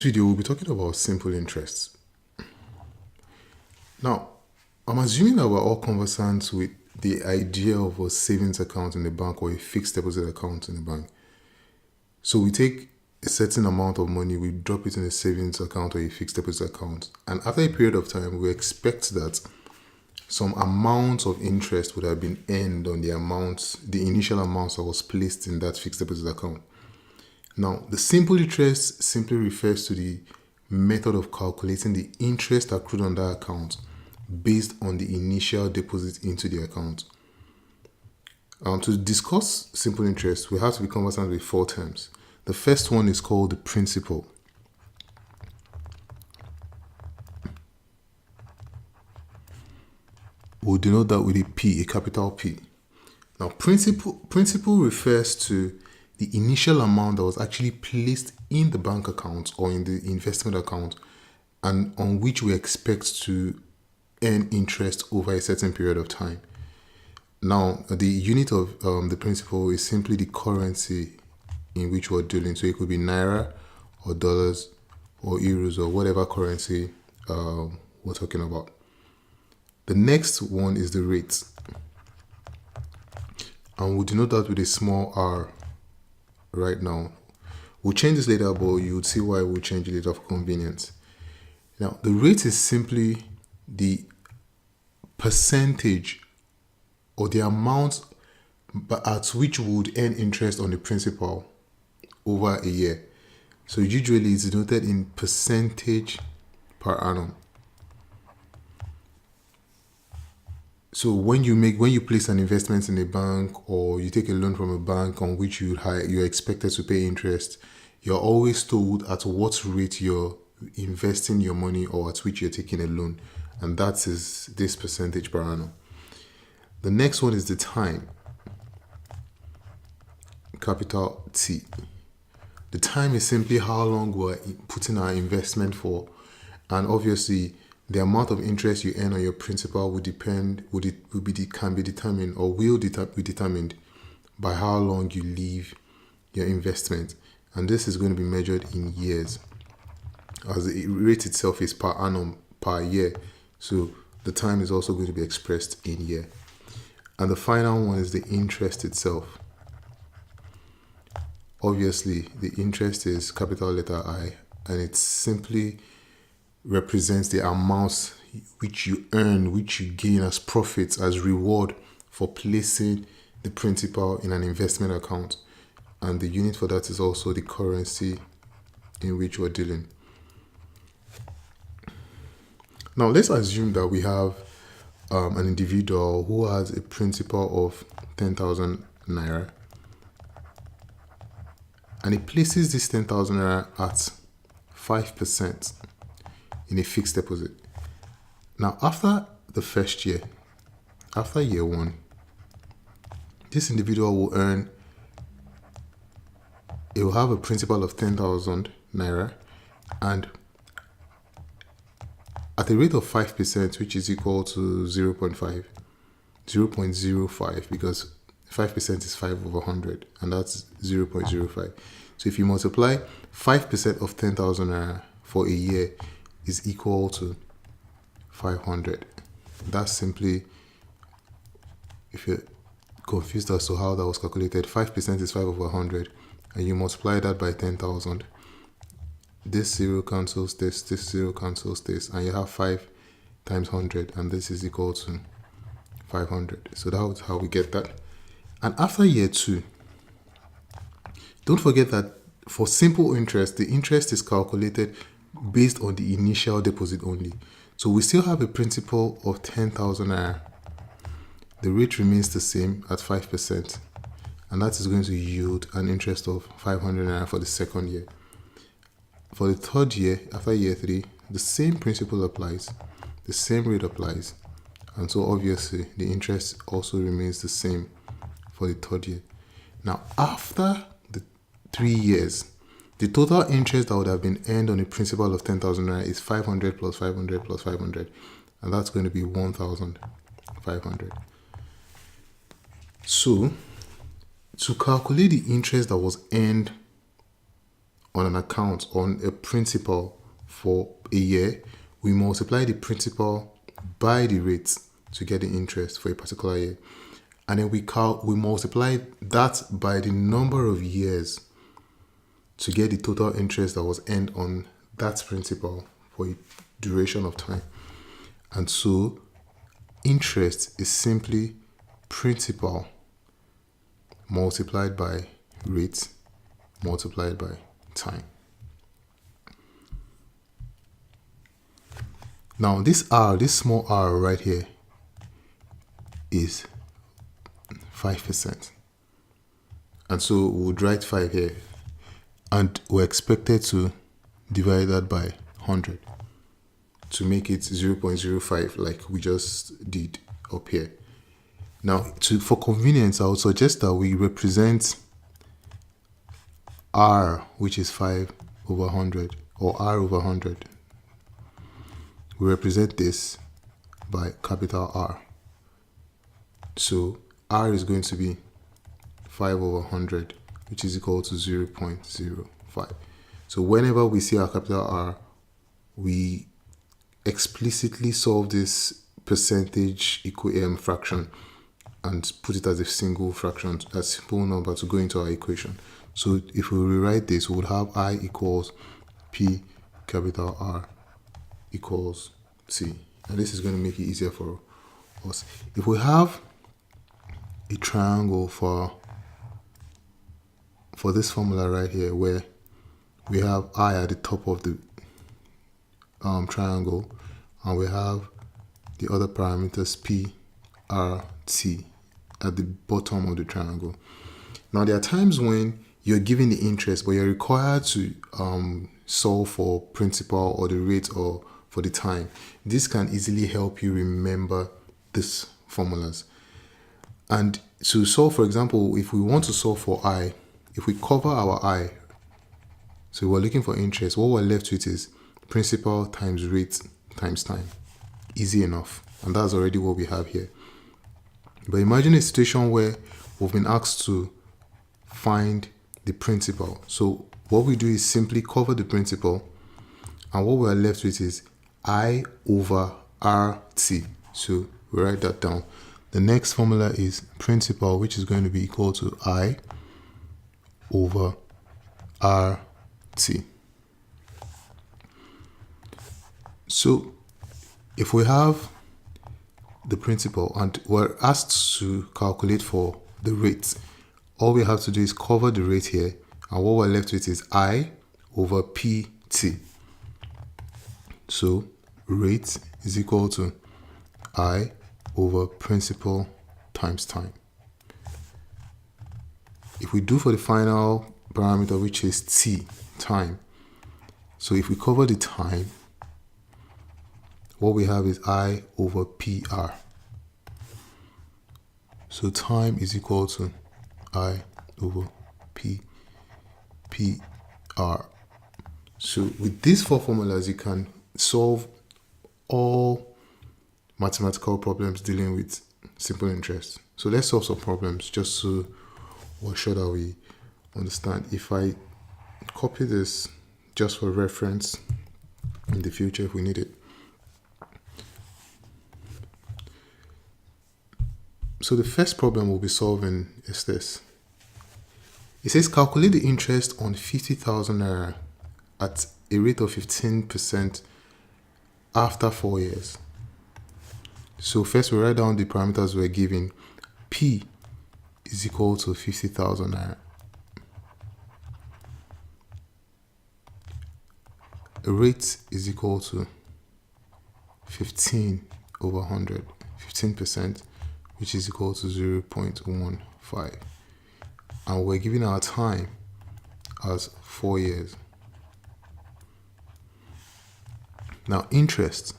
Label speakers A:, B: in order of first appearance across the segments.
A: Video we'll be talking about simple interest. Now, I'm assuming that we're all conversant with the idea of a savings account in the bank or a fixed deposit account in the bank. So we take a certain amount of money, we drop it in a savings account or a fixed deposit account, and after a period of time, we expect that some amount of interest would have been earned on the initial amount that was placed in that fixed deposit account. Now, the simple interest simply refers to the method of calculating the interest accrued on that account based on the initial deposit into the account. To discuss simple interest, we have to be conversant with four terms. The first one is called the principal. We'll denote that with a P, a capital P. Now, principal refers to the initial amount that was actually placed in the bank account or in the investment account and on which we expect to earn interest over a certain period of time. Now, the unit of the principal is simply the currency in which we're dealing. So it could be naira or dollars or euros or whatever currency we're talking about. The next one is the rate. And we'll denote that with a small r right now. We'll change this later, but you would see why we'll change it later for convenience. Now, the rate is simply the percentage or the amount at which we would earn interest on the principal over a year. So usually it's denoted in percentage per annum. So when you place an investment in a bank or you take a loan from a bank on which you're expected to pay interest, you're always told at what rate you're investing your money or at which you're taking a loan, and that is this percentage per annum. The next one is the time, capital T. The time is simply how long we're putting our investment for, and obviously the amount of interest you earn on your principal will be determined by how long you leave your investment, and this is going to be measured in years, as the rate itself is per annum per year. So the time is also going to be expressed in year. And the final one is the interest itself. Obviously, the interest is capital letter I, and it simply represents the amounts which you earn, which you gain as profits, as reward for placing the principal in an investment account. And the unit for that is also the currency in which we're dealing. Now, let's assume that we have an individual who has a principal of 10,000 naira, and he places this 10,000 naira at 5% in a fixed deposit. Now, after the first year, after year one, this individual will have a principal of 10,000 naira, and at a rate of 5%, which is equal to 0.05, because 5% is 5 over 100, and that's 0.05. So if you multiply 5% of 10,000 naira for a year is equal to 500. That's simply, if you're confused as to how that was calculated, 5% is 5 over 100, and you multiply that by 10,000. This zero cancels this zero cancels this, and you have 5 times 100, and this is equal to 500. So that's how we get that. And after year two, don't forget that for simple interest, the interest is calculated based on the initial deposit only. So we still have a principal of 10,000 naira. The rate remains the same at 5%, and that is going to yield an interest of 500 naira for the second year. For the third year, after year three, the same principle applies, the same rate applies, and so obviously the interest also remains the same for the third year. Now, after the 3 years, the total interest that would have been earned on a principal of 10,000 naira is 500 plus 500 plus 500, and that's going to be 1,500. So, to calculate the interest that was earned on an account on a principal for a year, we multiply the principal by the rate to get the interest for a particular year. And then we multiply that by the number of years to get the total interest that was earned on that principal for a duration of time. And so interest is simply principal multiplied by rate multiplied by time. Now this small r right here is 5%. And so we would write 5 here. And we're expected to divide that by 100 to make it 0.05 like we just did up here. Now, for convenience, I would suggest that we represent r, which is 5 over 100, or r over 100. We represent this by capital R. So r is going to be 5 over 100, which is equal to 0.05. So whenever we see our capital R, we explicitly solve this percentage fraction and put it as a single fraction, a simple number to go into our equation. So if we rewrite this, we would have I equals P capital R equals T. And this is going to make it easier for us. If we have a triangle for this formula right here, where we have I at the top of the triangle, and we have the other parameters P, R, T at the bottom of the triangle. Now there are times when you're given the interest, but you're required to solve for principal or the rate or for the time. This can easily help you remember these formulas. And to solve, for example, if we want to solve for I, if we cover our I, so we're looking for interest, what we're left with is principal times rate times time. Easy enough. And that's already what we have here. But imagine a situation where we've been asked to find the principal. So what we do is simply cover the principal, and what we're left with is I over RT. So we write that down. The next formula is principal, which is going to be equal to I over RT. So if we have the principal and we're asked to calculate for the rate, all we have to do is cover the rate here, and what we're left with is I over PT. So rate is equal to I over principal times time. If we do for the final parameter, which is T, time, so if we cover the time, what we have is I over PR. So time is equal to I over PR. So with these four formulas, you can solve all mathematical problems dealing with simple interest. So let's solve some problems just to we're sure that we understand. If I copy this just for reference in the future if we need it. So the first problem we'll be solving is this. It says calculate the interest on 50,000 naira at a rate of 15% after 4 years. So first we write down the parameters we're given. P is equal to 50,000 naira. A rate is equal to 15 over 100, 15%, which is equal to 0.15. And we're giving our time as 4 years. Now interest,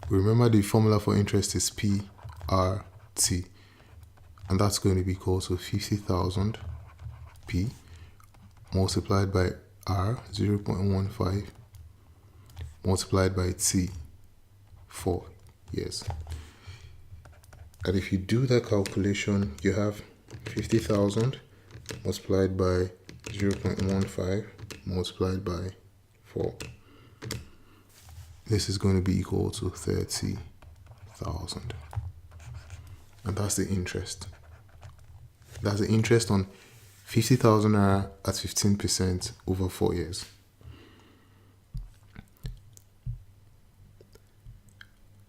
A: remember the formula for interest is PRT, and that's going to be equal to 50,000 P multiplied by R, 0.15, multiplied by T, 4 years. And if you do that calculation, you have 50,000 multiplied by 0.15 multiplied by 4. This is going to be equal to 30,000. And that's the interest. That's the interest on 50,000 naira at 15% over 4 years.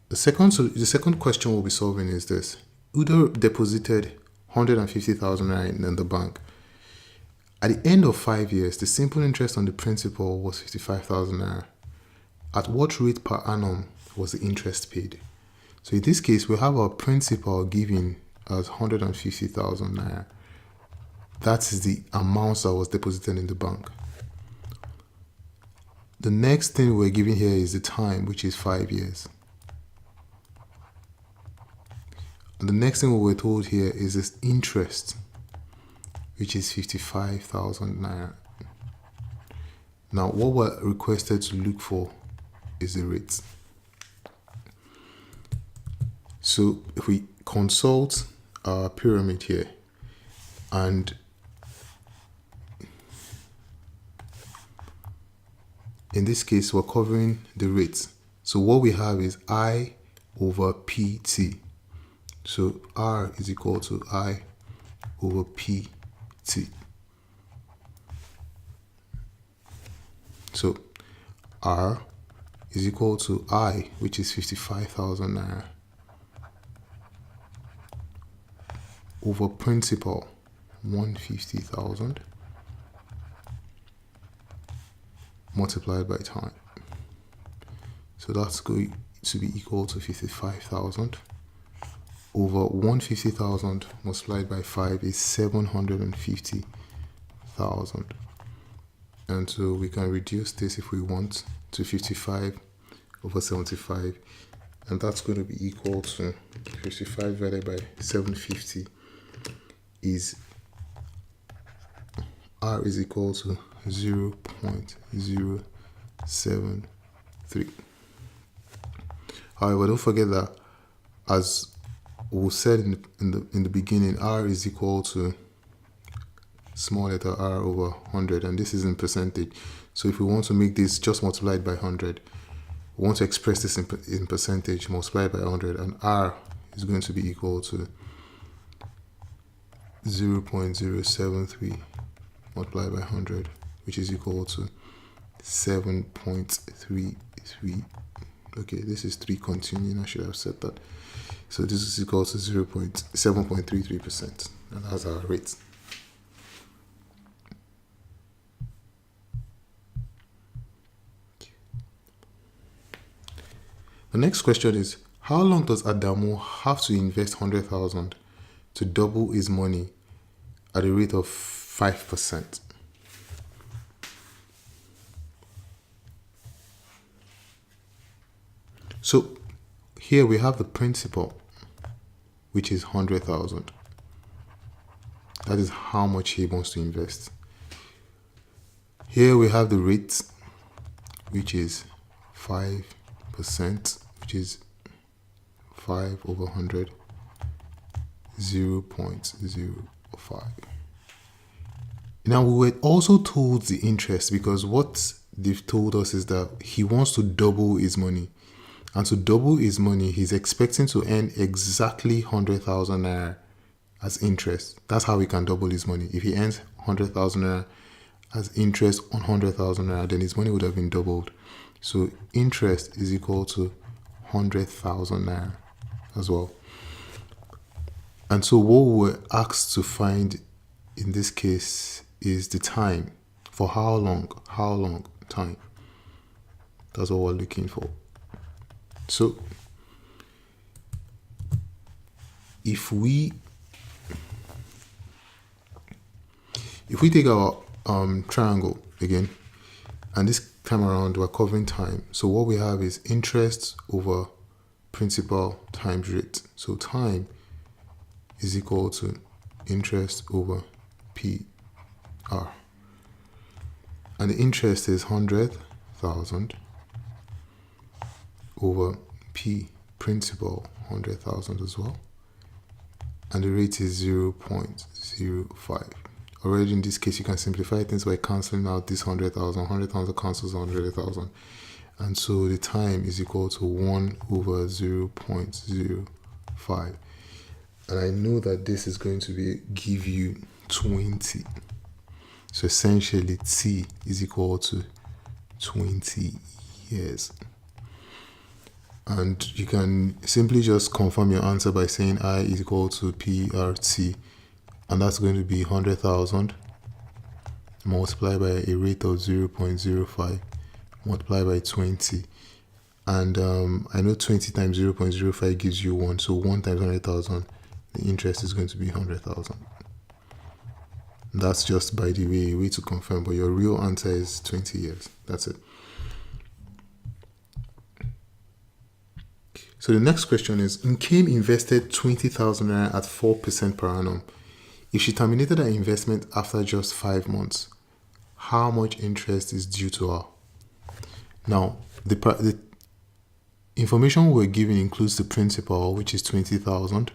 A: The second question we'll be solving is this. Udo deposited 150,000 naira in the bank. At the end of 5 years, the simple interest on the principal was 55,000 naira. At what rate per annum was the interest paid? So in this case, we have our principal given as 150,000 naira. That is the amount that was deposited in the bank. The next thing we're given here is the time, which is 5 years. And the next thing we were told here is this interest, which is 55,000 naira. Now, what we're requested to look for is the rates. So if we consult our pyramid here, and in this case, we're covering the rates. So what we have is I over PT. So R is equal to I over PT. So R is equal to I, which is 55,000 naira, over principal 150,000 multiplied by time. So that's going to be equal to 55,000 over 150,000 multiplied by 5 is 750,000. And so we can reduce this if we want to 55 over 75, and that's going to be equal to 55 divided by 750 is R is equal to 0.073. However, don't forget that, as we said in the beginning, R is equal to small letter r over 100, and this is in percentage. So if we want to make this just multiplied by 100, we want to express this in percentage multiplied by 100, and r is going to be equal to 0.073 multiplied by 100, which is equal to 7.33. Okay, this is 3 continuing, I should have said that. So this is equal to 7.33%, and that's our rate. The next question is, how long does Adamu have to invest 100,000 to double his money at a rate of 5%? So here we have the principal, which is 100,000. That is how much he wants to invest. Here we have the rate, which is 5%, which is 5 over 100, 0.05. Now we were also told the interest, because what they've told us is that he wants to double his money. And to double his money, he's expecting to earn exactly 100,000 naira as interest. That's how he can double his money. If he earns 100,000 naira as interest on 100,000 naira, then his money would have been doubled. So interest is equal to 100,000 naira as well. And so what we were asked to find in this case is the time. For how long time. That's what we're looking for. So if we take our triangle again, and this time around we're covering time. So what we have is interest over principal times rate. So time is equal to interest over PR. And the interest is 100,000 over P, principal 100,000 as well. And the rate is 0.05. already in this case, you can simplify things by cancelling out this 100,000. 100,000 cancels 100,000. And so the time is equal to 1 over 0.05. And I know that this is going to give you 20. So essentially, T is equal to 20 years. And you can simply just confirm your answer by saying I is equal to PRT. And that's going to be 100,000 multiplied by a rate of 0.05 multiplied by 20. And I know 20 times 0.05 gives you 1. So 1 times 100,000, the interest is going to be 100,000. That's just, by the way to confirm, but your real answer is 20 years. That's it. So the next question is, Nkem invested 20,000 naira at 4% per annum. If she terminated her investment after just 5 months, how much interest is due to her? Now, the information we're given includes the principal, which is 20,000.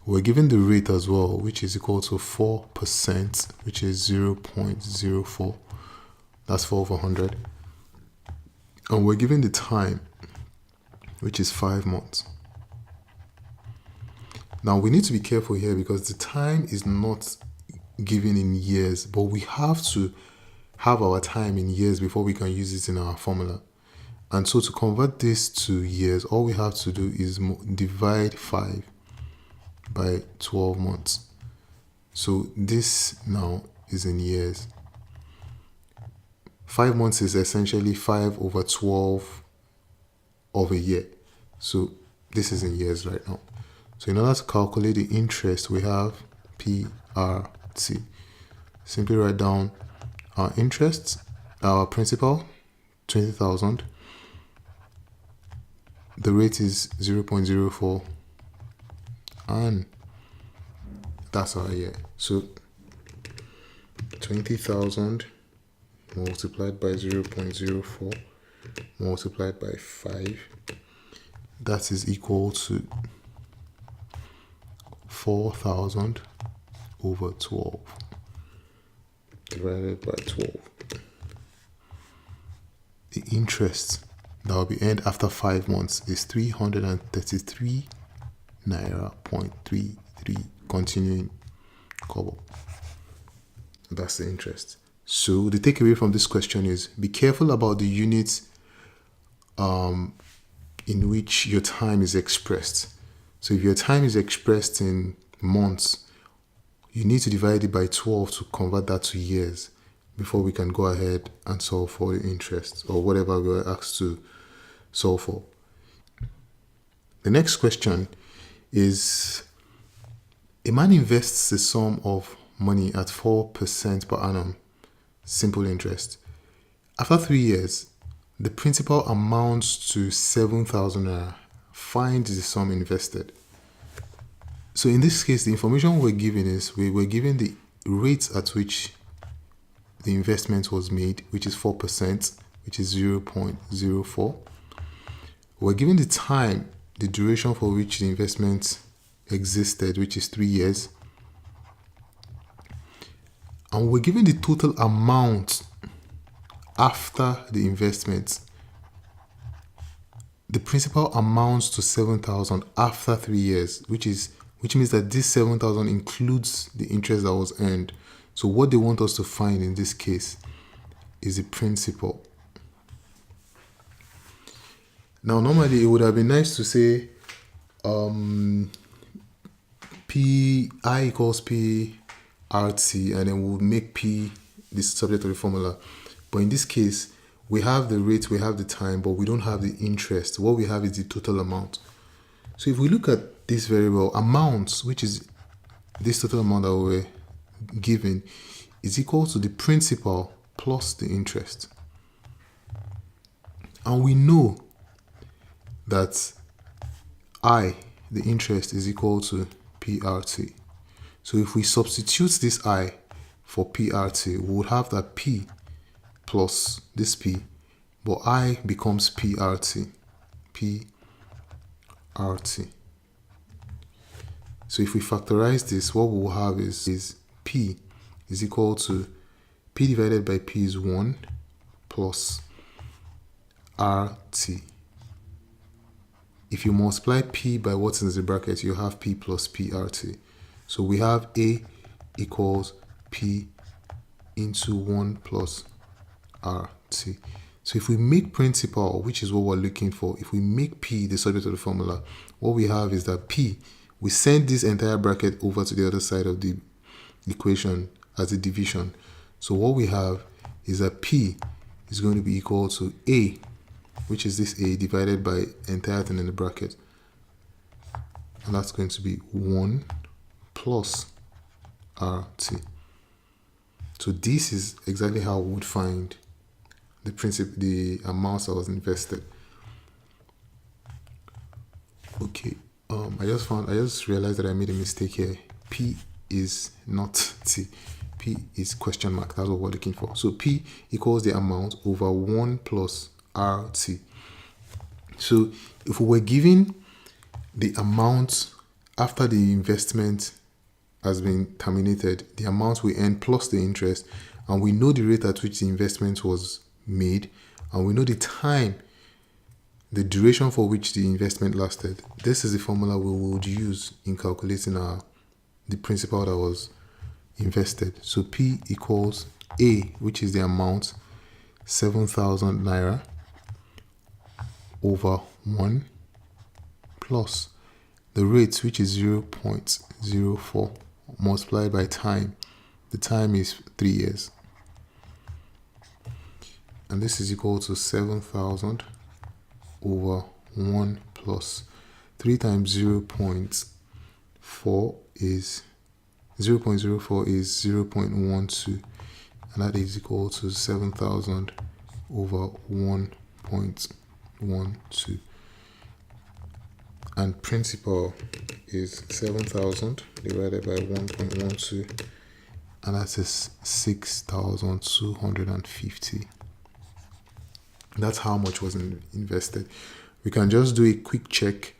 A: We're given the rate as well, which is equal to 4%, which is 0.04. That's 4 over 100. And we're given the time, which is 5 months. Now, we need to be careful here because the time is not given in years, but we have to have our time in years before we can use it in our formula. And so to convert this to years, all we have to do is divide 5 by 12 months. So this now is in years. 5 months is essentially 5 over 12 of a year. So this is in years right now. So in order to calculate the interest, we have PRT. Simply write down our interest, our principal, 20,000. The rate is 0.04. And that's our year. So 20,000 multiplied by 0.04 multiplied by 5, that is equal to 4,000 over 12 divided by 12. The interest that will be earned after 5 months is 333 naira 0.33 continuing kobo. That's the interest. So the takeaway from this question is, be careful about the units in which your time is expressed. So if your time is expressed in months, you need to divide it by 12 to convert that to years before we can go ahead and solve for the interest or whatever we were asked to solve for. The next question is, a man invests a sum of money at 4% per annum, simple interest. After 3 years, the principal amounts to 7,000 naira. Find the sum invested. So in this case, the information we're given is we were given the rate at which the investment was made, which is 4%, which is 0.04. We're given the time, the duration for which the investment existed, which is 3 years. And we're given the total amount after the investment. The principal amounts to 7,000 after 3 years, which means that this 7,000 includes the interest that was earned. So what they want us to find in this case is the principal. Now, normally it would have been nice to say I equals P RT, and then we'll make P the subject of the formula. But in this case, we have the rate, we have the time, but we don't have the interest. What we have is the total amount. So if we look at this variable, amounts, which is this total amount that we're given, is equal to the principal plus the interest. And we know that I, the interest, is equal to PRT. So if we substitute this I for PRT, we would have that P plus this P, but I becomes PRT. PRT. So if we factorize this, what we'll have is P is equal to P divided by P is 1 plus RT. If you multiply P by what's in the bracket, you have P plus PRT. So we have A equals P into 1 plus RT. So if we make principal, which is what we're looking for, if we make P the subject of the formula, what we have is that P, we send this entire bracket over to the other side of the equation as a division. So what we have is that P is going to be equal to A, which is this A, divided by entire thing in the bracket. And that's going to be 1 plus RT. So this is exactly how we would find the amounts that was invested. Okay, I just realized that I made a mistake here. P is not T. P is question mark. That's what we're looking for. So P equals the amount over 1 plus RT. So if we were given the amount after the investment has been terminated, the amount we earn plus the interest, and we know the rate at which the investment was made, and we know the time, the duration for which the investment lasted, this is the formula we would use in calculating the principal that was invested. So P equals A, which is the amount, 7,000 naira, over 1 plus the rate, which is 0.04, multiplied by time. The time is 3 years. And this is equal to 7,000 over 1 plus 3 times 0.4 is 0.04 is 0.12, and that is equal to 7,000 over 1.12. And principal is 7,000 divided by 1.12, and that is 6,250. That's how much was invested. We can just do a quick check.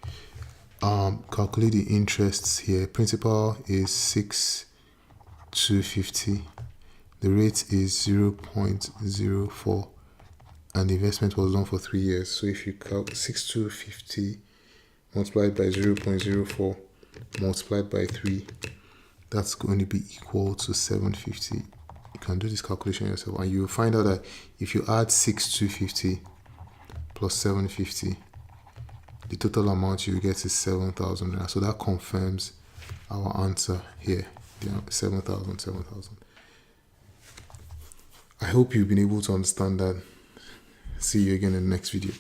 A: Calculate the interests here. Principal is 6,250. The rate is 0.04, and the investment was done for 3 years. So if you calculate 6,250 multiplied by 0.04 multiplied by 3, that's going to be equal to 750. You can do this calculation yourself, and you will find out that if you add 6,250 plus 750, the total amount you get is 7,000. So that confirms our answer here, 7,000. I hope you've been able to understand that. See you again in the next video.